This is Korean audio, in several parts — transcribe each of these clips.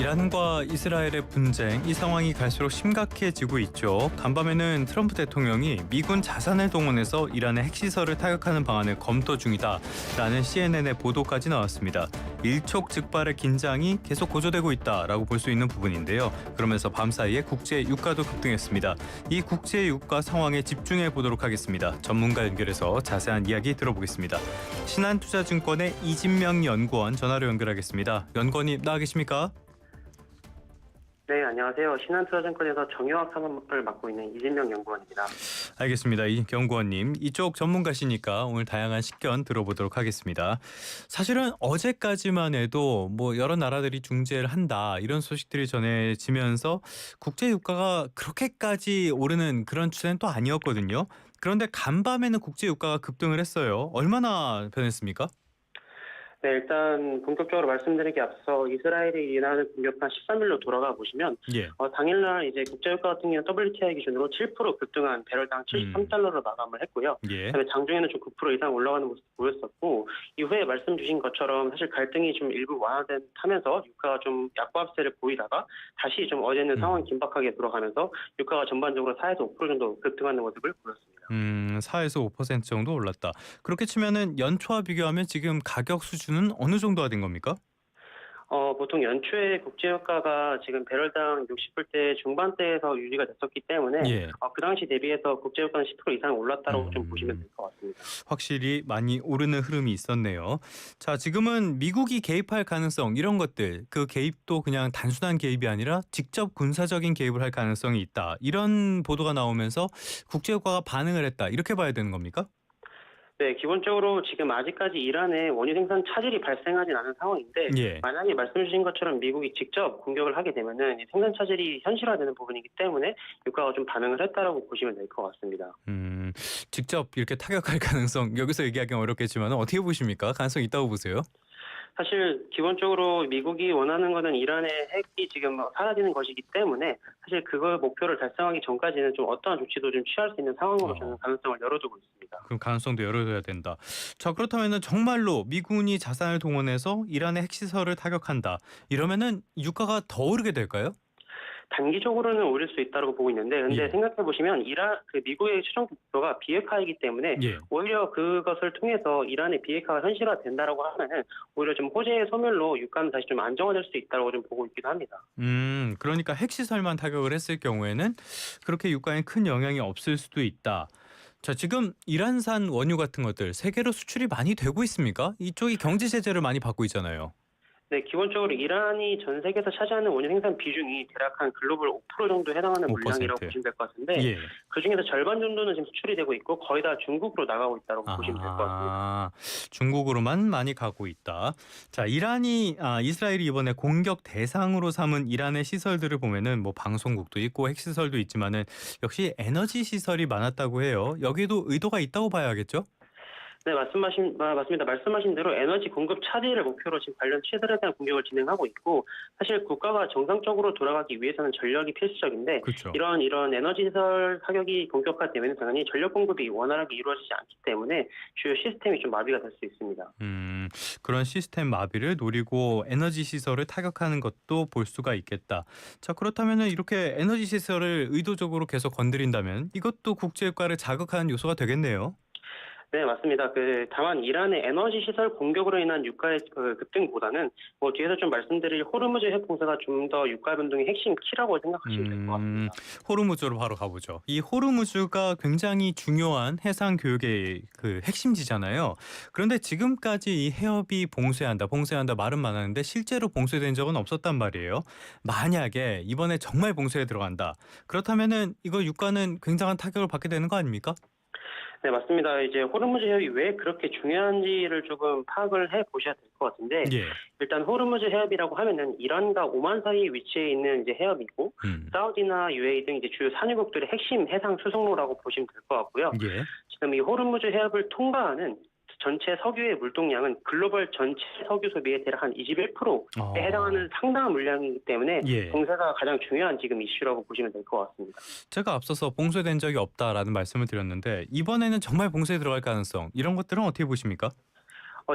이란과 이스라엘의 분쟁, 이 상황이 갈수록 심각해지고 있죠. 간밤에는 트럼프 대통령이 미군 자산을 동원해서 이란의 핵시설을 타격하는 방안을 검토 중이다라는 CNN의 보도까지 나왔습니다. 일촉즉발의 긴장이 계속 고조되고 있다라고 볼 수 있는 부분인데요. 그러면서 밤사이에 국제 유가도 급등했습니다. 이 국제 유가 상황에 집중해 보도록 하겠습니다. 전문가 연결해서 자세한 이야기 들어보겠습니다. 신한투자증권의 이진명 연구원 전화로 연결하겠습니다. 연구원님 나와 계십니까? 네, 안녕하세요. 신한투자증권에서 정유학 산업을 맡고 있는 이진명 연구원입니다. 알겠습니다. 이 연구원님, 이쪽 전문가시니까 오늘 다양한 식견 들어보도록 하겠습니다. 사실은 어제까지만 해도 여러 나라들이 중재를 한다 이런 소식들이 전해지면서 국제 유가가 그렇게까지 오르는 그런 추세는 또 아니었거든요. 그런데 간밤에는 국제 유가가 급등을 했어요. 얼마나 변했습니까? 네, 일단 본격적으로 말씀드리기 앞서 이스라엘이 이란을 공격한 13일로 돌아가 보시면 당일날 이제 국제유가 같은 경우는 WTI 기준으로 7% 급등한 배럴당 73달러로 마감을 했고요. 그다음에 장중에는 좀 9% 이상 올라가는 모습 보였었고 이후에 말씀 주신 것처럼 사실 갈등이 좀 일부 완화하면서 유가가 좀 약보합세를 보이다가 다시 좀 어제는 상황이 긴박하게 돌아가면서 유가가 전반적으로 4에서 5% 정도 급등하는 모습을 보였습니다. 4에서 5% 정도 올랐다. 그렇게 치면은 연초와 비교하면 지금 가격 수준은 어느 정도가 된 겁니까? 보통 연초에 국제유가가 지금 배럴당 60불대 중반대에서 유지가 됐었기 때문에 그 당시 대비해서 국제유가는 10% 이상 올랐다고 좀 보시면 될 것 같습니다. 확실히 많이 오르는 흐름이 있었네요. 자, 지금은 미국이 개입할 가능성 이런 것들, 그 개입도 그냥 단순한 개입이 아니라 직접 군사적인 개입을 할 가능성이 있다. 이런 보도가 나오면서 국제유가가 반응을 했다. 이렇게 봐야 되는 겁니까? 네, 기본적으로 지금 아직까지 이란에 원유 생산 차질이 발생하진 않은 상황인데 만약에 말씀 주신 것처럼 미국이 직접 공격을 하게 되면은 생산 차질이 현실화되는 부분이기 때문에 유가가 좀 반응을 했다라고 보시면 될 것 같습니다. 직접 이렇게 타격할 가능성 여기서 얘기하기는 어렵겠지만 어떻게 보십니까? 가능성 있다고 보세요? 사실 기본적으로 미국이 원하는 거는 이란의 핵이 지금 사라지는 것이기 때문에 사실 그걸 목표를 달성하기 전까지는 좀 어떠한 조치도 좀 취할 수 있는 상황으로 저는 가능성을 열어두고 있습니다. 그럼 가능성도 열어둬야 된다. 자, 그렇다면은 정말로 미군이 자산을 동원해서 이란의 핵시설을 타격한다. 이러면은 유가가 더 오르게 될까요? 단기적으로는 오를 수 있다고 보고 있는데, 근데 생각해 보시면 미국의 최종 목표가 비핵화이기 때문에 오히려 그것을 통해서 이란의 비핵화가 현실화된다라고 하면은 오히려 좀 호재의 소멸로 유가는 다시 좀 안정화될 수 있다고 좀 보고 있기도 합니다. 그러니까 핵시설만 타격을 했을 경우에는 그렇게 유가에 큰 영향이 없을 수도 있다. 자, 지금 이란산 원유 같은 것들 세계로 수출이 많이 되고 있습니까? 이쪽이 경제 제재를 많이 받고 있잖아요. 네, 기본적으로 이란이 전 세계에서 차지하는 원유 생산 비중이 대략 한 글로벌 5% 정도 해당하는 5%. 물량이라고 보시면 될 것 같은데 그중에서 절반 정도는 지금 수출이 되고 있고 거의 다 중국으로 나가고 있다고 보시면 될 것 같습니다. 중국으로만 많이 가고 있다. 자, 이스라엘이 이번에 공격 대상으로 삼은 이란의 시설들을 보면은 방송국도 있고 핵시설도 있지만은 역시 에너지 시설이 많았다고 해요. 여기에도 의도가 있다고 봐야겠죠? 네, 맞습니다. 말씀하신 대로 에너지 공급 차질을 목표로 지금 관련 시설에 대한 공격을 진행하고 있고 사실 국가가 정상적으로 돌아가기 위해서는 전력이 필수적인데 이런 에너지 시설 타격이 본격화되면 당연히 전력 공급이 원활하게 이루어지지 않기 때문에 주요 시스템이 좀 마비가 될 수 있습니다. 그런 시스템 마비를 노리고 에너지 시설을 타격하는 것도 볼 수가 있겠다. 자, 그렇다면 이렇게 에너지 시설을 의도적으로 계속 건드린다면 이것도 국제유가를 자극하는 요소가 되겠네요. 네, 맞습니다. 다만 이란의 에너지 시설 공격으로 인한 유가의 급등보다는 뒤에서 좀 말씀드릴 호르무즈 핵 공세가 좀 더 유가 변동의 핵심 키라고 생각하시면 될 것 같습니다. 호르무즈로 바로 가보죠. 이 호르무즈가 굉장히 중요한 해상 교역의 핵심지잖아요. 그런데 지금까지 이 해협이 봉쇄한다 말은 많았는데 실제로 봉쇄된 적은 없었단 말이에요. 만약에 이번에 정말 봉쇄에 들어간다. 그렇다면은 이거 유가는 굉장한 타격을 받게 되는 거 아닙니까? 네, 맞습니다. 이제 호르무즈 해협이 왜 그렇게 중요한지를 조금 파악을 해 보셔야 될 것 같은데 일단 호르무즈 해협이라고 하면은 이란과 오만 사이에 위치해 있는 이제 해협이고 사우디나 UAE 등 이제 주요 산유국들의 핵심 해상 수송로라고 보시면 될 것 같고요. 지금 이 호르무즈 해협을 통과하는 전체 석유의 물동량은 글로벌 전체 석유 소비의 대략 한 21%에 해당하는 상당한 물량이기 때문에 봉쇄가 가장 중요한 지금 이슈라고 보시면 될 것 같습니다. 제가 앞서서 봉쇄된 적이 없다라는 말씀을 드렸는데 이번에는 정말 봉쇄에 들어갈 가능성 이런 것들은 어떻게 보십니까?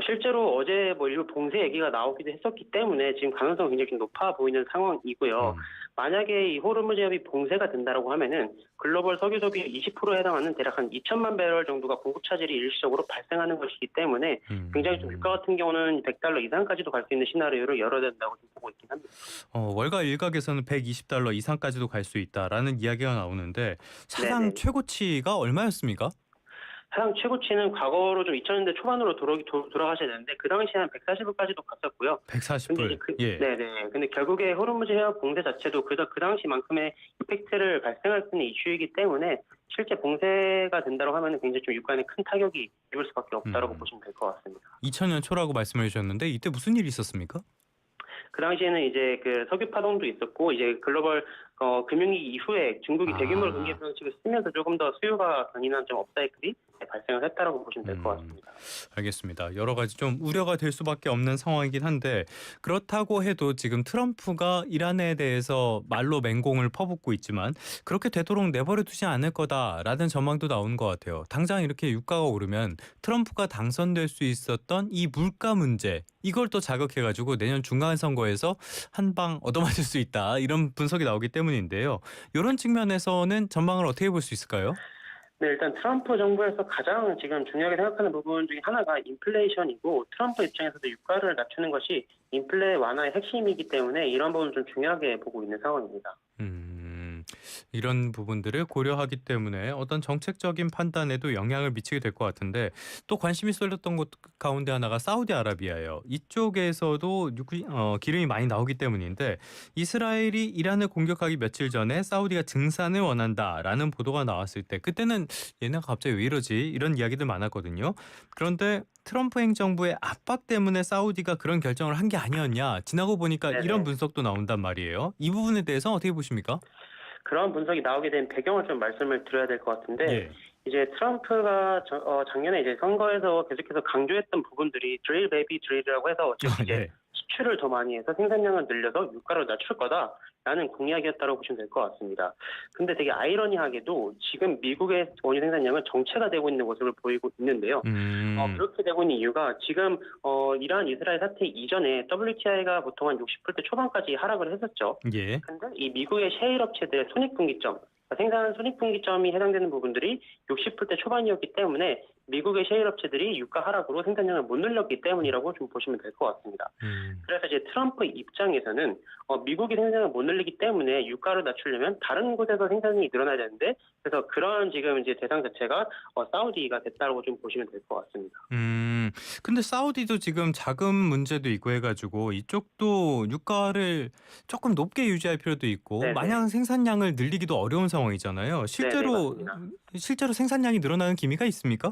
실제로 어제 뭐 일부 봉쇄 얘기가 나오기도 했었기 때문에 지금 가능성이 굉장히 좀 높아 보이는 상황이고요. 만약에 이 호르무즈 해협이 봉쇄가 된다라고 하면은 글로벌 석유 소비의 20%에 해당하는 대략 한 2천만 배럴 정도가 공급 차질이 일시적으로 발생하는 것이기 때문에 굉장히 좀 유가 같은 경우는 $100 이상까지도 갈 수 있는 시나리오를 열어야 된다고 좀 보고 있긴 합니다. 월가 일각에서는 $120 이상까지도 갈 수 있다라는 이야기가 나오는데 사상 네네. 최고치가 얼마였습니까? 사상 최고치는 과거로 좀 2000년대 초반으로 돌아가셔야 되는데 그 당시에 한 140불까지도 갔었고요. 근데 이제 140불. 예. 네네. 근데 결국에 호르무즈 해협 봉쇄 자체도 그 당시만큼의 임팩트를 발생할 수 있는 이슈이기 때문에 실제 봉쇄가 된다고 하면 굉장히 좀 유가에 큰 타격이 입을 수밖에 없다라고 보시면 될 것 같습니다. 2000년 초라고 말씀해 주셨는데 이때 무슨 일이 있었습니까? 그 당시에는 이제 그 석유 파동도 있었고 이제 글로벌 금융위기 이후에 중국이 대규모로 경기 부양책을 쓰면서 조금 더 수요가 견인한 좀 업사이클이 발생을 했다라고 보시면 될 것 같습니다. 알겠습니다. 여러 가지 좀 우려가 될 수밖에 없는 상황이긴 한데 그렇다고 해도 지금 트럼프가 이란에 대해서 말로 맹공을 퍼붓고 있지만 그렇게 되도록 내버려 두지 않을 거다라는 전망도 나오는 것 같아요. 당장 이렇게 유가가 오르면 트럼프가 당선될 수 있었던 이 물가 문제 이걸 또 자극해가지고 내년 중간 선거에서 한 방 얻어맞을 수 있다 이런 분석이 나오기 때문인데요. 이런 측면에서는 전망을 어떻게 볼 수 있을까요? 네, 일단 트럼프 정부에서 가장 지금 중요하게 생각하는 부분 중에 하나가 인플레이션이고 트럼프 입장에서도 유가를 낮추는 것이 인플레 완화의 핵심이기 때문에 이런 부분을 좀 중요하게 보고 있는 상황입니다. 이런 부분들을 고려하기 때문에 어떤 정책적인 판단에도 영향을 미치게 될 것 같은데 또 관심이 쏠렸던 곳 가운데 하나가 사우디아라비아예요. 이쪽에서도 기름이 많이 나오기 때문인데 이스라엘이 이란을 공격하기 며칠 전에 사우디가 증산을 원한다라는 보도가 나왔을 때 그때는 얘네가 갑자기 왜 이러지 이런 이야기들 많았거든요. 그런데 트럼프 행정부의 압박 때문에 사우디가 그런 결정을 한 게 아니었냐 지나고 보니까 네네. 이런 분석도 나온단 말이에요. 이 부분에 대해서 어떻게 보십니까? 그런 분석이 나오게 된 배경을 좀 말씀을 드려야 될 것 같은데 예. 이제 트럼프가 작년에 이제 선거에서 계속해서 강조했던 부분들이 드릴 베이비 드릴이라고 해서 즉 이제 네. 수출을 더 많이 해서 생산량을 늘려서 유가를 낮출 거다라는 공약이었다고 보시면 될 것 같습니다. 근데 되게 아이러니하게도 지금 미국의 원유 생산량은 정체가 되고 있는 모습을 보이고 있는데요. 그렇게 되고 있는 이유가 지금 이란 이스라엘 사태 이전에 WTI가 보통 한 60불대 초반까지 하락을 했었죠. 예. 근데 이 미국의 셰일 업체들의 손익분기점, 생산 손익분기점이 해당되는 부분들이 60불대 초반이었기 때문에 미국의 셰일 업체들이 유가 하락으로 생산량을 못 늘렸기 때문이라고 좀 보시면 될 것 같습니다. 그래서 이제 트럼프 입장에서는 미국이 생산량을 못 늘리기 때문에 유가를 낮추려면 다른 곳에서 생산량이 늘어나야 되는데 그래서 그런 지금 이제 대상 자체가 사우디가 됐다고 좀 보시면 될 것 같습니다. 근데 사우디도 지금 자금 문제도 있고 해가지고 이쪽도 유가를 조금 높게 유지할 필요도 있고 네네. 마냥 생산량을 늘리기도 어려운 상황이잖아요. 실제로 맞습니다. 생산량이 늘어나는 기미가 있습니까?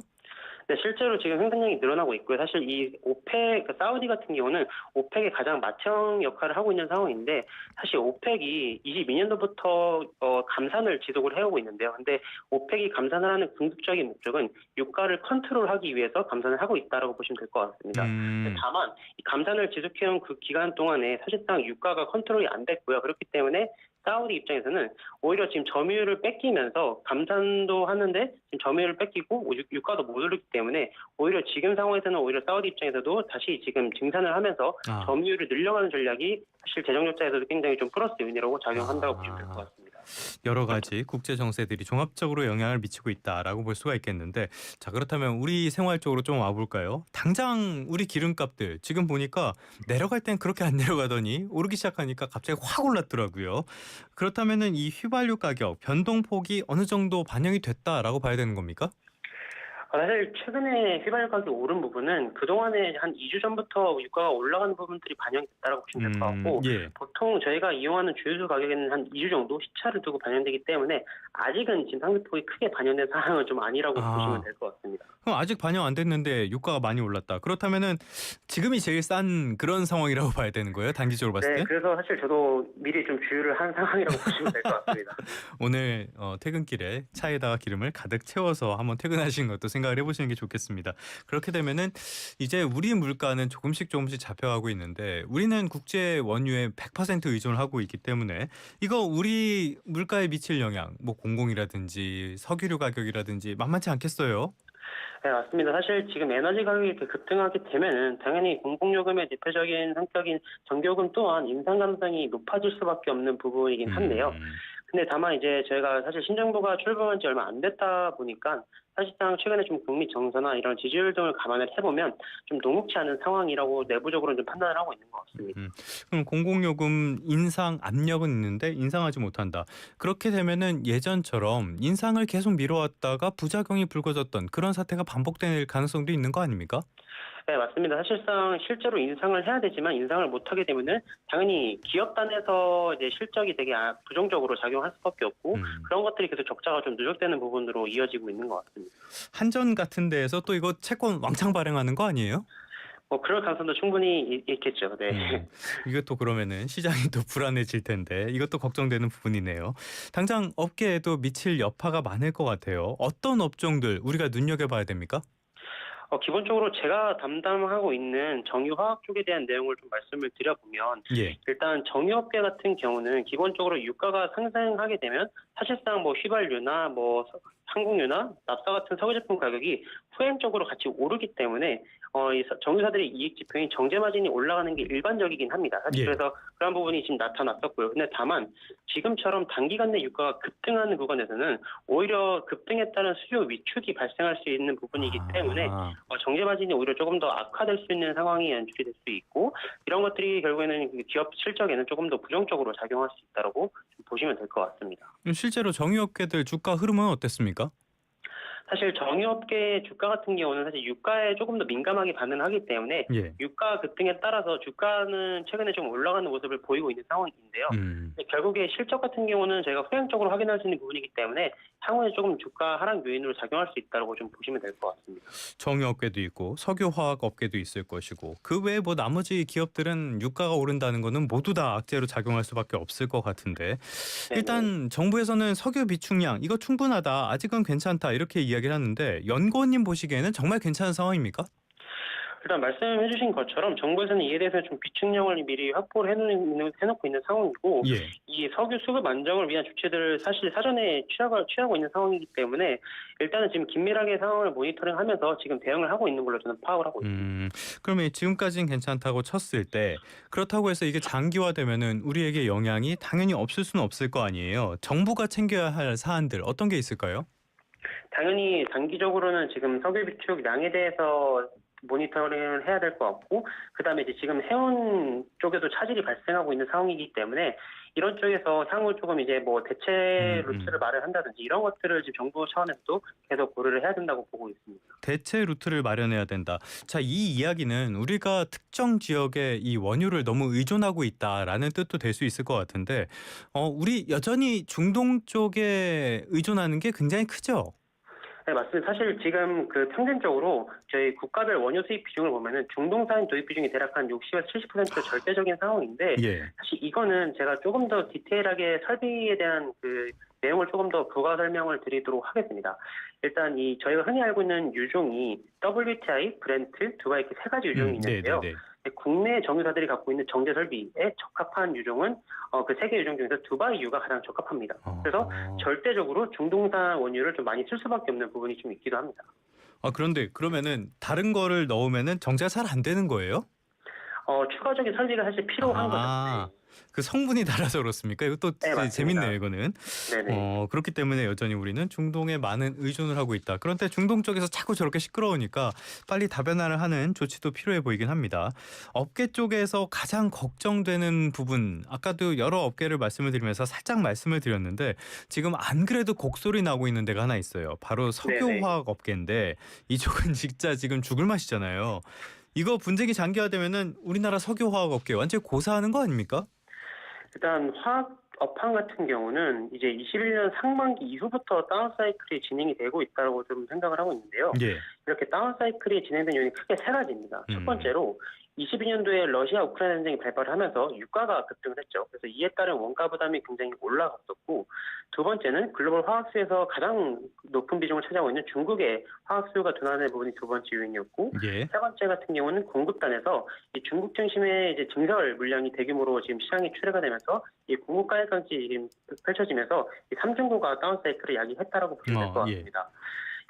네, 실제로 지금 생산량이 늘어나고 있고요. 사실 이 오펙, 사우디 같은 경우는 오펙의 가장 맏형 역할을 하고 있는 상황인데 사실 오펙이 22년도부터 감산을 지속을 해오고 있는데요. 근데 오펙이 감산을 하는 궁극적인 목적은 유가를 컨트롤하기 위해서 감산을 하고 있다고 보시면 될 것 같습니다. 다만 이 감산을 지속해온 그 기간 동안에 사실상 유가가 컨트롤이 안 됐고요. 그렇기 때문에 사우디 입장에서는 오히려 지금 점유율을 뺏기면서 감산도 하는데 지금 점유율을 뺏기고 유가도 못 오르기 때문에 오히려 지금 상황에서는 오히려 사우디 입장에서도 다시 지금 증산을 하면서 점유율을 늘려가는 전략이 사실 재정 적자에서도 굉장히 좀 플러스 요인이라고 작용한다고 보시면 될 것 같습니다. 여러 가지 국제 정세들이 종합적으로 영향을 미치고 있다라고 볼 수가 있겠는데 자 그렇다면 우리 생활 쪽으로 좀 와볼까요? 당장 우리 기름값들 지금 보니까 내려갈 땐 그렇게 안 내려가더니 오르기 시작하니까 갑자기 확 올랐더라고요. 그렇다면은 이 휘발유 가격 변동폭이 어느 정도 반영이 됐다라고 봐야 되는 겁니까? 사실 최근에 휘발유 가격이 오른 부분은 그동안에 한 2주 전부터 유가가 올라가는 부분들이 반영됐다고 보시면 될 것 같고 예. 보통 저희가 이용하는 주유소 가격에는 한 2주 정도 시차를 두고 반영되기 때문에 아직은 지금 상승폭이 크게 반영된 상황은 좀 아니라고 보시면 될 것 같습니다. 그럼 아직 반영 안 됐는데 유가가 많이 올랐다. 그렇다면은 지금이 제일 싼 그런 상황이라고 봐야 되는 거예요? 단기적으로 봤을 때? 네, 그래서 사실 저도 미리 좀 주유를 한 상황이라고 보시면 될 것 같습니다. 오늘 퇴근길에 차에다가 기름을 가득 채워서 한번 퇴근하시는 것도 생각을 해보시는 게 좋겠습니다. 그렇게 되면은 이제 우리 물가는 조금씩 잡혀가고 있는데 우리는 국제 원유에 100% 의존을 하고 있기 때문에 이거 우리 물가에 미칠 영향, 뭐 공공이라든지 석유류 가격이라든지 만만치 않겠어요. 네, 맞습니다. 사실 지금 에너지 가격이 이렇게 급등하게 되면은 당연히 공공요금의 대표적인 성격인 전기요금 또한 인상 가능성이 높아질 수밖에 없는 부분이긴 한데요. 근데 다만 이제 저희가 사실 신정부가 출범한 지 얼마 안 됐다 보니까 사실상 최근에 좀 국민 정서나 이런 지지율 등을 감안을 해보면 좀 녹록지 않은 상황이라고 내부적으로는 좀 판단을 하고 있는 것 같습니다. 그럼 공공요금 인상 압력은 있는데 인상하지 못한다. 그렇게 되면은 예전처럼 인상을 계속 미뤄왔다가 부작용이 불거졌던 그런 사태가 반복될 가능성도 있는 거 아닙니까? 네, 맞습니다. 사실상 실제로 인상을 해야 되지만 인상을 못하게 되면은 당연히 기업단에서 이제 실적이 되게 부정적으로 작용할 수밖에 없고 그런 것들이 계속 적자가 좀 누적되는 부분으로 이어지고 있는 것 같습니다. 한전 같은 데에서 또 이거 채권 왕창 발행하는 거 아니에요? 그럴 가능성도 충분히 있겠죠. 네. 이것도 그러면은 시장이 또 불안해질 텐데 이것도 걱정되는 부분이네요. 당장 업계에도 미칠 여파가 많을 것 같아요. 어떤 업종들 우리가 눈여겨봐야 됩니까? 기본적으로 제가 담당하고 있는 정유화학 쪽에 대한 내용을 좀 말씀을 드려보면 예. 일단 정유업계 같은 경우는 기본적으로 유가가 상승하게 되면 사실상 뭐 휘발유나 뭐 항공유나 납사 같은 석유 제품 가격이 후행적으로 같이 오르기 때문에 이 정유사들의 이익 지표인 정제 마진이 올라가는 게 일반적이긴 합니다. 사실 예. 그래서 그런 부분이 지금 나타났었고요. 근데 다만 지금처럼 단기간 내 유가가 급등하는 구간에서는 오히려 급등에 따른 수요 위축이 발생할 수 있는 부분이기 때문에 정제 마진이 오히려 조금 더 악화될 수 있는 상황이 연출이 될 수 있고 이런 것들이 결국에는 기업 실적에는 조금 더 부정적으로 작용할 수 있다고 보시면 될 것 같습니다. 실제로 정유업계들 주가 흐름은 어땠습니까? 사실 정유업계 주가 같은 경우는 사실 유가에 조금 더 민감하게 반응하기 때문에 예. 유가 급등에 따라서 주가는 최근에 좀 올라가는 모습을 보이고 있는 상황인데요. 결국에 실적 같은 경우는 저희가 후행적으로 확인할 수 있는 부분이기 때문에 향후에 조금 주가 하락 요인으로 작용할 수 있다고 좀 보시면 될 것 같습니다. 정유업계도 있고 석유화학 업계도 있을 것이고 그 외에 뭐 나머지 기업들은 유가가 오른다는 거는 모두 다 악재로 작용할 수밖에 없을 것 같은데 일단 정부에서는 석유 비축량 이거 충분하다 아직은 괜찮다 이렇게 이야기를 하는데 연구원님 보시기에는 정말 괜찮은 상황입니까? 일단 말씀해주신 것처럼 정부에서는 이에 대해서 좀 비축량을 미리 확보를 해놓고 있는 상황이고 예. 이 석유 수급 안정을 위한 조치들을 사실 사전에 취하고 있는 상황이기 때문에 일단은 지금 긴밀하게 상황을 모니터링하면서 지금 대응을 하고 있는 걸로 저는 파악을 하고 있습니다. 그러면 지금까지는 괜찮다고 쳤을 때 그렇다고 해서 이게 장기화되면은 우리에게 영향이 당연히 없을 수는 없을 거 아니에요. 정부가 챙겨야 할 사안들 어떤 게 있을까요? 당연히 단기적으로는 지금 석유 비축량에 대해서 모니터링을 해야 될 것 같고 그다음에 이제 지금 해운 쪽에도 차질이 발생하고 있는 상황이기 때문에 이런 쪽에서 향후 조금 이제 뭐 대체 루트를 마련한다든지 이런 것들을 지금 정부 차원에서도 계속 고려를 해야 된다고 보고 있습니다. 대체 루트를 마련해야 된다. 자, 이 이야기는 우리가 특정 지역에 이 원유를 너무 의존하고 있다라는 뜻도 될 수 있을 것 같은데 우리 여전히 중동 쪽에 의존하는 게 굉장히 크죠? 네, 맞습니다. 사실 지금 그 평균적으로 저희 국가별 원유 수입 비중을 보면은 중동산 도입 비중이 대략 한 60에서 70% 절대적인 상황인데 예. 사실 이거는 제가 조금 더 디테일하게 설비에 대한 그 내용을 조금 더 부가 설명을 드리도록 하겠습니다. 일단 이 저희가 흔히 알고 있는 유종이 WTI, 브렌트, 두바이 이렇게 세 가지 유종이 있는데요. 국내 정유사들이 갖고 있는 정제 설비에 적합한 유종은 그 세 개 유종 중에서 두바이유가 가장 적합합니다. 그래서 절대적으로 중동산 원유를 좀 많이 쓸 수밖에 없는 부분이 좀 있기도 합니다. 그런데 그러면은 다른 거를 넣으면은 정제가 잘 안 되는 거예요? 추가적인 설비가 사실 필요한 거죠. 그 성분이 달라서 그렇습니까? 이것도 네, 재밌네요, 이거는. 네네. 그렇기 때문에 여전히 우리는 중동에 많은 의존을 하고 있다. 그런데 중동 쪽에서 자꾸 저렇게 시끄러우니까 빨리 다변화를 하는 조치도 필요해 보이긴 합니다. 업계 쪽에서 가장 걱정되는 부분, 아까도 여러 업계를 말씀을 드리면서 살짝 말씀을 드렸는데 지금 안 그래도 곡소리 나고 있는 데가 하나 있어요. 바로 석유화학 업계인데 이쪽은 진짜 지금 죽을 맛이잖아요. 이거 분쟁이 장기화되면은 우리나라 석유화학 업계 완전히 고사하는 거 아닙니까? 일단 화학 업황 같은 경우는 이제 21년 상반기 이후부터 다운 사이클이 진행이 되고 있다고 좀 생각을 하고 있는데요. 예. 이렇게 다운 사이클이 진행된 요인이 크게 세 가지입니다. 첫 번째로 22년도에 러시아 우크라이나 전쟁이 발발을 하면서 유가가 급등을 했죠. 그래서 이에 따른 원가 부담이 굉장히 올라갔었고 두 번째는 글로벌 화학수에서 가장 높은 비중을 차지하고 있는 중국의 화학수요가 둔화된 부분이 두 번째 요인이었고 세 번째 같은 경우는 공급단에서 이 중국 중심의 이제 증설 물량이 대규모로 지금 시장에 출회가 되면서 이 공급 가액까지 지금 펼쳐지면서 이 3중고가 다운 사이클을 야기했다라고 보시면 될 것 같습니다.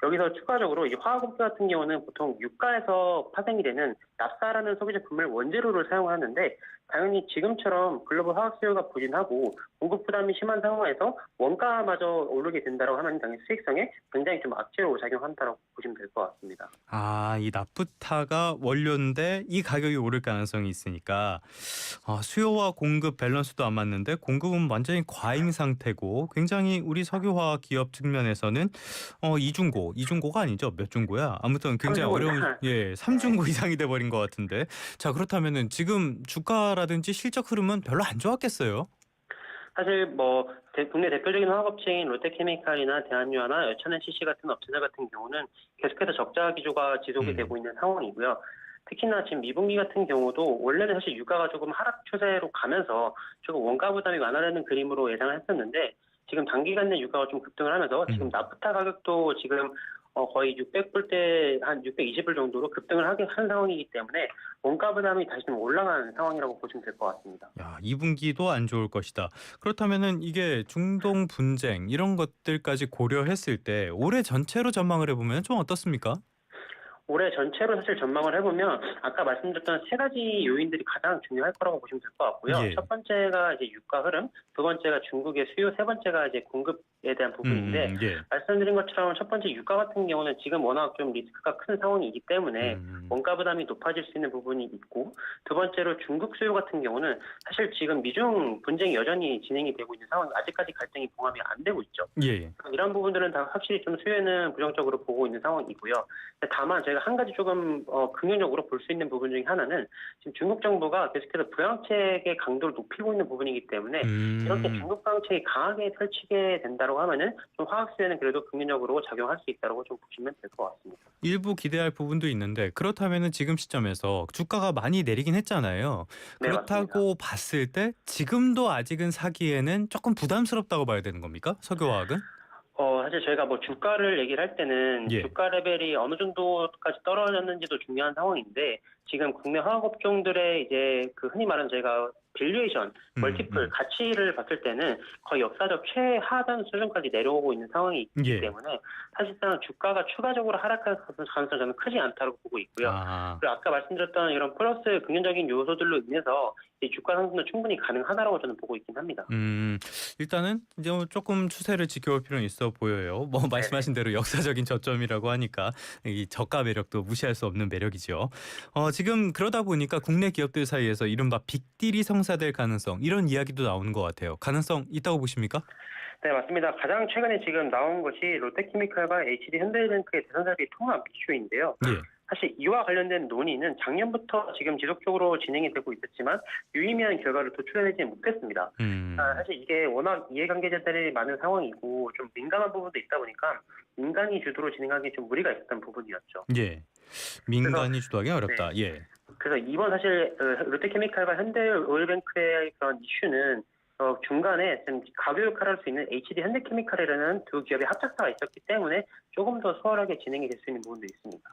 여기서 추가적으로 이 화학업계 같은 경우는 보통 유가에서 파생이 되는 납사라는 소비 제품을 원재료로 사용하는데 당연히 지금처럼 글로벌 화학 수요가 부진하고 공급 부담이 심한 상황에서 원가마저 오르게 된다고 하면 당연히 수익성에 굉장히 좀 악재로 작용한다고 보시면 될 것 같습니다. 이 나프타가 원료인데 이 가격이 오를 가능성이 있으니까 수요와 공급 밸런스도 안 맞는데 공급은 완전히 과잉 상태고 굉장히 우리 석유화학 기업 측면에서는 이중고가 아니죠? 몇 중고야? 아무튼 굉장히 어려운 삼중고 이상이 돼버린 것 같은데 자 그렇다면은 지금 주가라든지 실적 흐름은 별로 안 좋았겠어요? 사실 국내 대표적인 화학업체인 롯데케미칼이나 대한유화나 여천NCC 같은 업체들 같은 경우는 계속해서 적자 기조가 지속이 되고 있는 상황이고요. 특히나 지금 미분기 같은 경우도 원래는 사실 유가가 조금 하락 추세로 가면서 조금 원가 부담이 완화되는 그림으로 예상을 했었는데 지금 단기간 내 유가가 좀 급등을 하면서 지금 나프타 가격도 지금 거의 600불대 한 620불 정도로 급등을 한 상황이기 때문에 원가 부담이 다시 좀 올라가는 상황이라고 보시면 될 것 같습니다. 2분기도 안 좋을 것이다. 그렇다면은 이게 중동 분쟁 이런 것들까지 고려했을 때 올해 전체로 전망을 해보면 좀 어떻습니까? 올해 전체로 사실 전망을 해보면 아까 말씀드렸던 세 가지 요인들이 가장 중요할 거라고 보시면 될 것 같고요. 예. 첫 번째가 이제 유가 흐름, 두 번째가 중국의 수요, 세 번째가 이제 공급에 대한 부분인데 말씀드린 것처럼 첫 번째 유가 같은 경우는 지금 워낙 좀 리스크가 큰 상황이기 때문에 원가 부담이 높아질 수 있는 부분이 있고 두 번째로 중국 수요 같은 경우는 사실 지금 미중 분쟁이 여전히 진행이 되고 있는 상황, 아직까지 갈등이 봉합이 안 되고 있죠. 이런 부분들은 다 확실히 좀 수요에는 부정적으로 보고 있는 상황이고요. 다만 저희가 한 가지 조금 긍정적으로 볼 수 있는 부분 중에 하나는 지금 중국 정부가 계속해서 부양책의 강도를 높이고 있는 부분이기 때문에 이렇게 중국 부양책이 강하게 펼치게 된다고 하면은 좀 화학 수요에는 그래도 긍정적으로 작용할 수 있다고 좀 보시면 될 것 같습니다. 일부 기대할 부분도 있는데 그렇다면은 지금 시점에서 주가가 많이 내리긴 했잖아요. 네, 그렇다고 맞습니다. 봤을 때 지금도 아직은 사기에는 조금 부담스럽다고 봐야 되는 겁니까? 석유화학은? 사실 저희가 주가를 얘기를 할 때는 주가 레벨이 어느 정도까지 떨어졌는지도 중요한 상황인데 지금 국내 화학업종들의 이제 흔히 말하는 저희가 밸류에이션, 멀티플 가치를 봤을 때는 거의 역사적 최하단 수준까지 내려오고 있는 상황이기 때문에 사실상 주가가 추가적으로 하락할 가능성은 저는 크지 않다고 보고 있고요. 그리고 아까 말씀드렸던 이런 플러스 긍정적인 요소들로 인해서 이 주가 상승도 충분히 가능하다고 저는 보고 있긴 합니다. 일단은 이제 조금 추세를 지켜볼 필요는 있어 보여요. 말씀하신 대로 역사적인 저점이라고 하니까 이 저가 매력도 무시할 수 없는 매력이죠. 지금 그러다 보니까 국내 기업들 사이에서 이른바 빅딜이 성사될 가능성 이런 이야기도 나오는 것 같아요. 가능성 있다고 보십니까? 네, 맞습니다. 가장 최근에 지금 나온 것이 롯데케미칼과 HD 현대해상의 대선살기 통합 이슈인데요. 사실 이와 관련된 논의는 작년부터 지금 지속적으로 진행이 되고 있었지만 유의미한 결과를 도출해내지 못했습니다. 사실 이게 워낙 이해관계자들이 많은 상황이고 좀 민감한 부분도 있다 보니까 민간이 주도로 진행하기 좀 무리가 있었던 부분이었죠. 민간이 주도하기 어렵다. 그래서 이번 사실 롯데케미칼과 현대오일뱅크의 그런 이슈는 중간에 좀 가교 역할을 할 수 있는 HD 현대케미칼이라는 두 기업의 합작사가 있었기 때문에 조금 더 수월하게 진행이 될 수 있는 부분도 있습니다.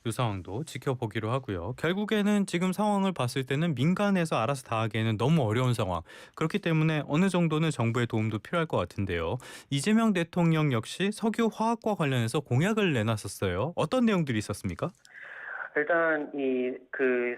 이 상황도 지켜보기로 하고요. 결국에는 지금 상황을 봤을 때는 민간에서 알아서 다 하기에는 너무 어려운 상황. 그렇기 때문에 어느 정도는 정부의 도움도 필요할 것 같은데요. 이재명 대통령 역시 석유화학과 관련해서 공약을 내놨었어요. 어떤 내용들이 있었습니까? 일단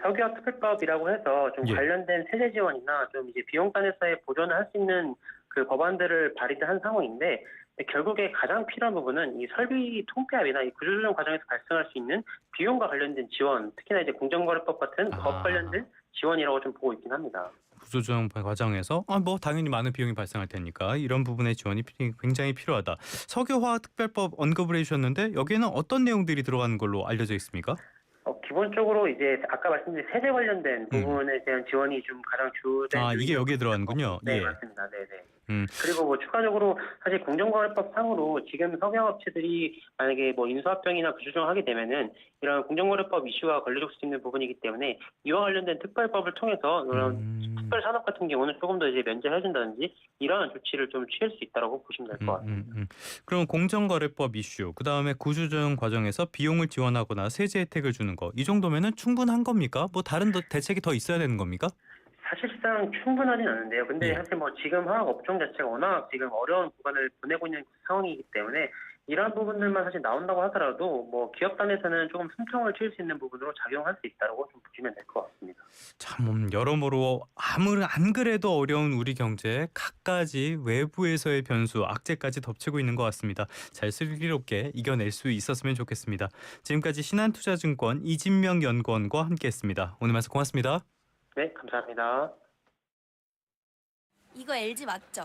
석유화학 특별법이라고 해서 좀 관련된 세제 지원이나 좀 이제 비용 간에서의 보전을 할 수 있는 그 법안들을 발의한 상황인데 결국에 가장 필요한 부분은 이 설비 통폐합이나 이 구조조정 과정에서 발생할 수 있는 비용과 관련된 지원, 특히나 이제 공정거래법 같은 법 관련된 지원이라고 좀 보고 있긴 합니다. 구조조정 과정에서 당연히 많은 비용이 발생할 테니까 이런 부분의 지원이 굉장히 필요하다. 석유화학 특별법 언급을 해주셨는데 여기에는 어떤 내용들이 들어가는 걸로 알려져 있습니까? 기본적으로 이제 아까 말씀드린 세제 관련된 부분에 대한 지원이 좀 가장 주된. 이게 여기에 들어가는군요. 네, 맞습니다. 네네. 그리고 추가적으로 사실 공정거래법 상으로 지금 석유업체들이 만약에 인수합병이나 구조조정을 하게 되면은 이런 공정거래법 이슈가 걸려질 수 있는 부분이기 때문에 이와 관련된 특별법을 통해서 이런 특별 산업 같은 경우는 조금 더 이제 면제해준다든지 이러한 조치를 좀 취할 수 있다고 보시면 될 것 같습니다. 그럼 공정거래법 이슈, 그 다음에 구조조정 과정에서 비용을 지원하거나 세제 혜택을 주는 거, 이 정도면은 충분한 겁니까? 다른 대책이 더 있어야 되는 겁니까? 사실상 충분하진 않은데요. 근데 사실 지금 화학 업종 자체가 워낙 지금 어려운 구간을 보내고 있는 상황이기 때문에 이러한 부분들만 사실 나온다고 하더라도 뭐 기업 단에서는 조금 숨통을 트일 수 있는 부분으로 작용할 수 있다고 좀 보시면 될 것 같습니다. 참 여러모로 아무리 안 그래도 어려운 우리 경제 갖가지 외부에서의 변수, 악재까지 덮치고 있는 것 같습니다. 잘 슬기롭게 이겨낼 수 있었으면 좋겠습니다. 지금까지 신한투자증권 이진명 연구원과 함께했습니다. 오늘 말씀 고맙습니다. 네, 감사합니다. 이거 LG 맞죠?